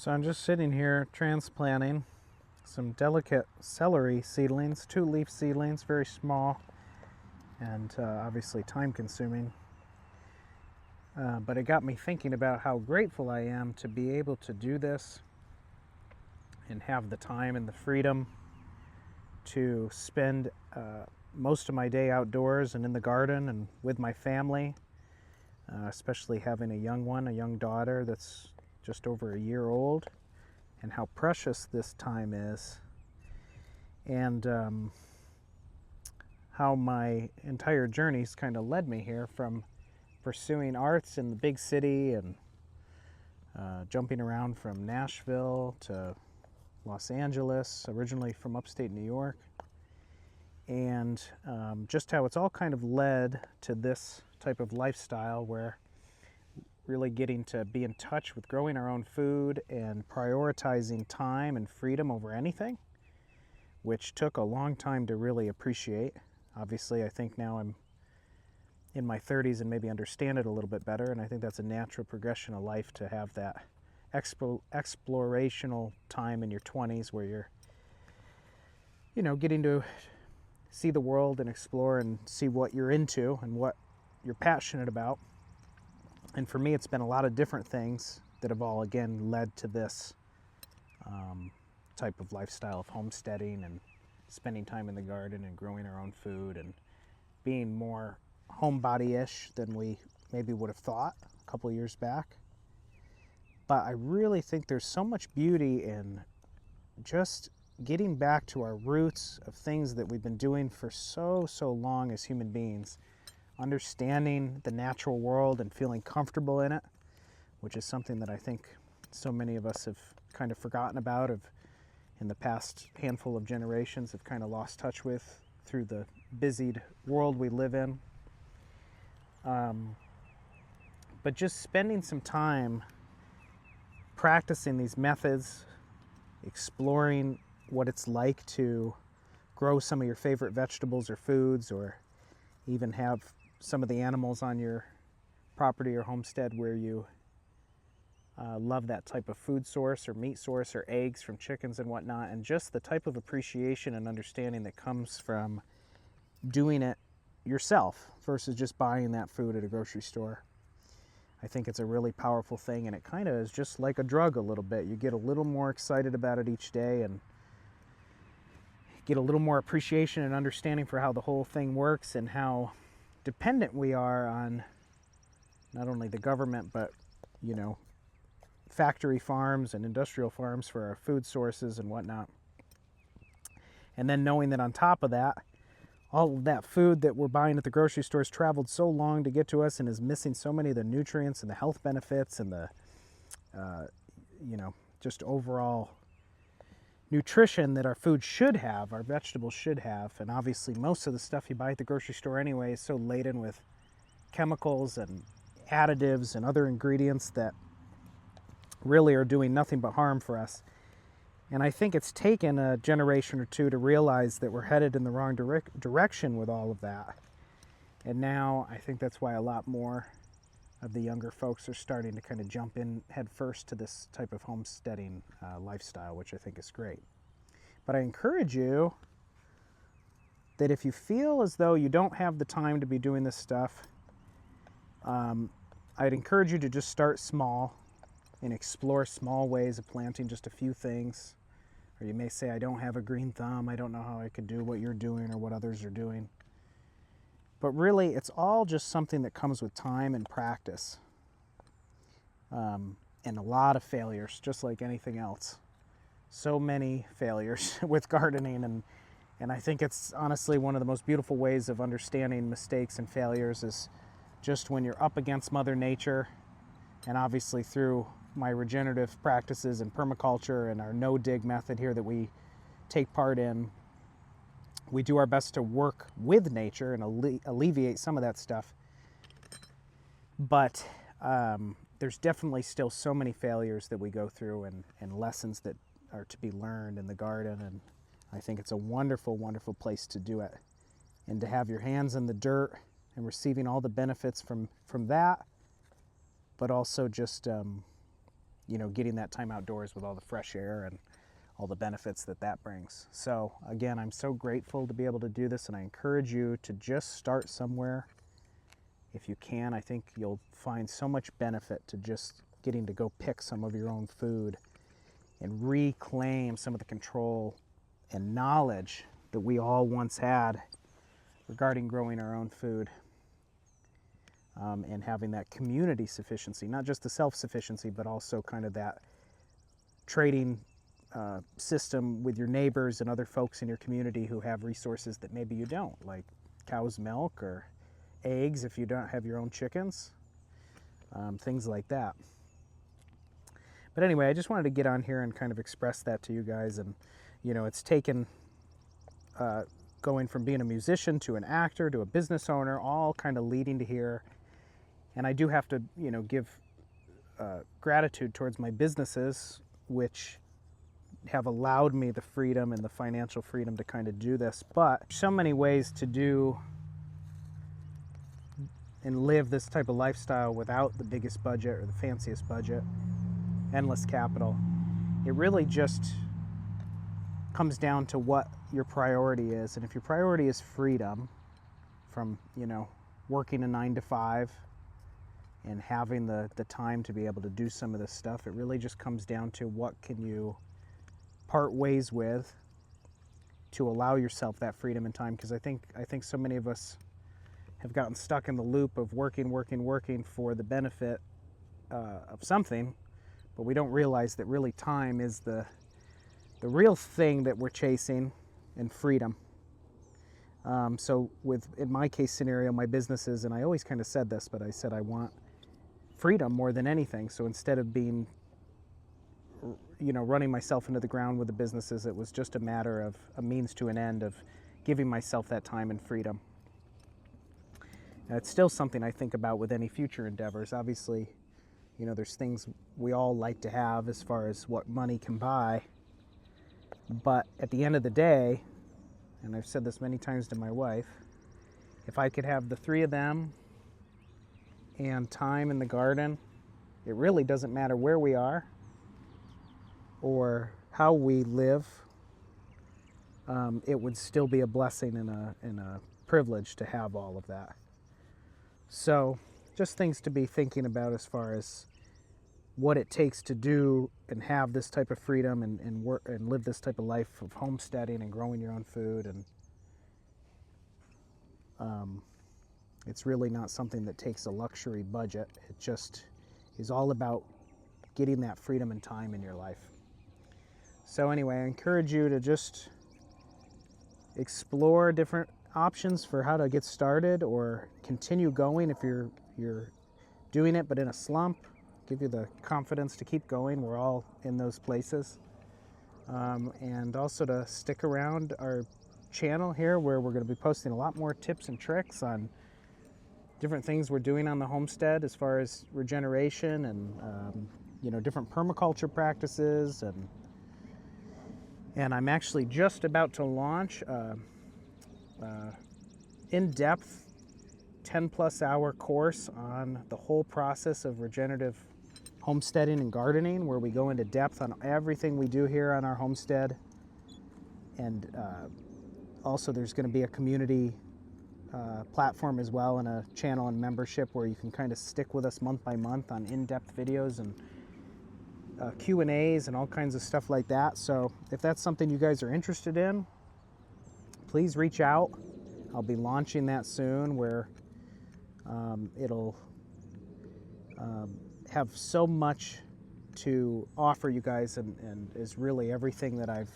So I'm just sitting here transplanting some delicate celery seedlings, 2-leaf seedlings, very small and obviously time consuming. But it got me thinking about how grateful I am to be able to do this and have the time and the freedom to spend most of my day outdoors and in the garden and with my family, especially having a young daughter that's just over a year old, and how precious this time is, and how my entire journey's kind of led me here, from pursuing arts in the big city and jumping around from Nashville to Los Angeles, originally from upstate New York, and just how it's all kind of led to this type of lifestyle where really getting to be in touch with growing our own food and prioritizing time and freedom over anything, which took a long time to really appreciate. Obviously, I think now I'm in my 30s and maybe understand it a little bit better, and I think that's a natural progression of life, to have that explorational time in your 20s where you're, getting to see the world and explore and see what you're into and what you're passionate about. And for me, it's been a lot of different things that have all, again, led to this type of lifestyle of homesteading and spending time in the garden and growing our own food and being more homebody-ish than we maybe would have thought a couple of years back. But I really think there's so much beauty in just getting back to our roots of things that we've been doing for so long as human beings, understanding the natural world and feeling comfortable in it, which is something that I think so many of us have kind of forgotten about, in the past handful of generations have kind of lost touch with through the busied world we live in. But just spending some time practicing these methods, exploring what it's like to grow some of your favorite vegetables or foods, or even have some of the animals on your property or homestead where you love that type of food source or meat source or eggs from chickens and whatnot, and just the type of appreciation and understanding that comes from doing it yourself versus just buying that food at a grocery store. I think it's a really powerful thing, and it kind of is just like a drug a little bit. You get a little more excited about it each day and get a little more appreciation and understanding for how the whole thing works and how dependent we are on not only the government, but factory farms and industrial farms for our food sources and whatnot. And then knowing that on top of that, all of that food that we're buying at the grocery stores traveled so long to get to us and is missing so many of the nutrients and the health benefits and the just overall nutrition that our food should have, our vegetables should have. And obviously most of the stuff you buy at the grocery store anyway is so laden with chemicals and additives and other ingredients that really are doing nothing but harm for us. And I think it's taken a generation or two to realize that we're headed in the wrong direction with all of that. And now I think that's why a lot more of the younger folks are starting to kind of jump in head first to this type of homesteading lifestyle, which I think is great. But I encourage you that if you feel as though you don't have the time to be doing this stuff, I'd encourage you to just start small and explore small ways of planting just a few things. Or you may say, I don't have a green thumb, I don't know how I could do what you're doing or what others are doing. But really, it's all just something that comes with time and practice. And a lot of failures, just like anything else. So many failures with gardening, and I think it's honestly one of the most beautiful ways of understanding mistakes and failures is just when you're up against Mother Nature, and obviously through my regenerative practices and permaculture and our no-dig method here that we take part in, we do our best to work with nature and alleviate some of that stuff. But there's definitely still so many failures that we go through and lessons that are to be learned in the garden. And I think it's a wonderful, wonderful place to do it. And to have your hands in the dirt and receiving all the benefits from that, but also just you know, getting that time outdoors with all the fresh air and all the benefits that that brings. So again, I'm so grateful to be able to do this, and I encourage you to just start somewhere if you can. I think you'll find so much benefit to just getting to go pick some of your own food and reclaim some of the control and knowledge that we all once had regarding growing our own food, and having that community sufficiency, not just the self-sufficiency, but also kind of that trading system with your neighbors and other folks in your community who have resources that maybe you don't, like cow's milk or eggs if you don't have your own chickens, things like that. But anyway, I just wanted to get on here and kind of express that to you guys. And, you know, it's taken going from being a musician to an actor to a business owner, all kind of leading to here. And I do have to, you know, give gratitude towards my businesses, which have allowed me the freedom and the financial freedom to kind of do this. But so many ways to do and live this type of lifestyle without the biggest budget or the fanciest budget, endless capital. It really just comes down to what your priority is. And if your priority is freedom from, you know, working a 9 to 5 and having the time to be able to do some of this stuff, it really just comes down to what can you part ways with to allow yourself that freedom and time. Because I think so many of us have gotten stuck in the loop of working for the benefit of something, but we don't realize that really time is the real thing that we're chasing, and freedom. So in my case scenario, my businesses, and I always kind of said this, but I said I want freedom more than anything. So instead of being, you know, running myself into the ground with the businesses, it was just a matter of a means to an end of giving myself that time and freedom. And it's still something I think about with any future endeavors. Obviously, you know, there's things we all like to have as far as what money can buy. But at the end of the day, and I've said this many times to my wife, if I could have the three of them and time in the garden, it really doesn't matter where we are or how we live. It would still be a blessing and a privilege to have all of that. So just things to be thinking about as far as what it takes to do and have this type of freedom and work and live this type of life of homesteading and growing your own food. And it's really not something that takes a luxury budget. It just is all about getting that freedom and time in your life. So anyway, I encourage you to just explore different options for how to get started or continue going if you're doing it but in a slump. Give you the confidence to keep going. We're all in those places. And also to stick around our channel here, where we're going to be posting a lot more tips and tricks on different things we're doing on the homestead as far as regeneration and you know, different permaculture practices. And I'm actually just about to launch in-depth 10+ hour course on the whole process of regenerative homesteading and gardening, where we go into depth on everything we do here on our homestead. And also there's going to be a community platform as well, and a channel and membership where you can kind of stick with us month by month on in-depth videos and Q&As and all kinds of stuff like that. So if that's something you guys are interested in, please reach out. I'll be launching that soon, where it'll have so much to offer you guys, and is really everything that I've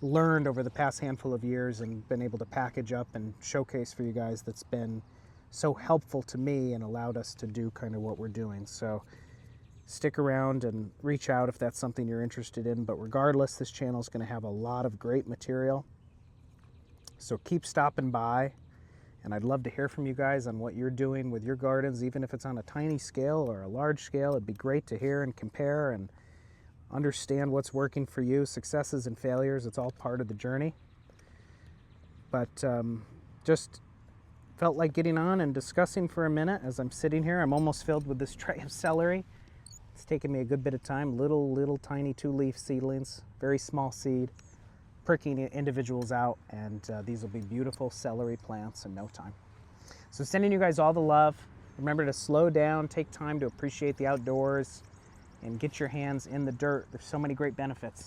learned over the past handful of years and been able to package up and showcase for you guys, that's been so helpful to me and allowed us to do kind of what we're doing. So stick around and reach out if that's something you're interested in. But regardless, this channel is going to have a lot of great material. So keep stopping by, and I'd love to hear from you guys on what you're doing with your gardens, even if it's on a tiny scale or a large scale. It'd be great to hear and compare and understand what's working for you, successes and failures. It's all part of the journey. But just felt like getting on and discussing for a minute as I'm sitting here. I'm almost filled with this tray of celery. It's taken me a good bit of time. Little tiny 2-leaf seedlings, very small seed, pricking individuals out, and these will be beautiful celery plants in no time. So sending you guys all the love. Remember to slow down, take time to appreciate the outdoors, and get your hands in the dirt. There's so many great benefits.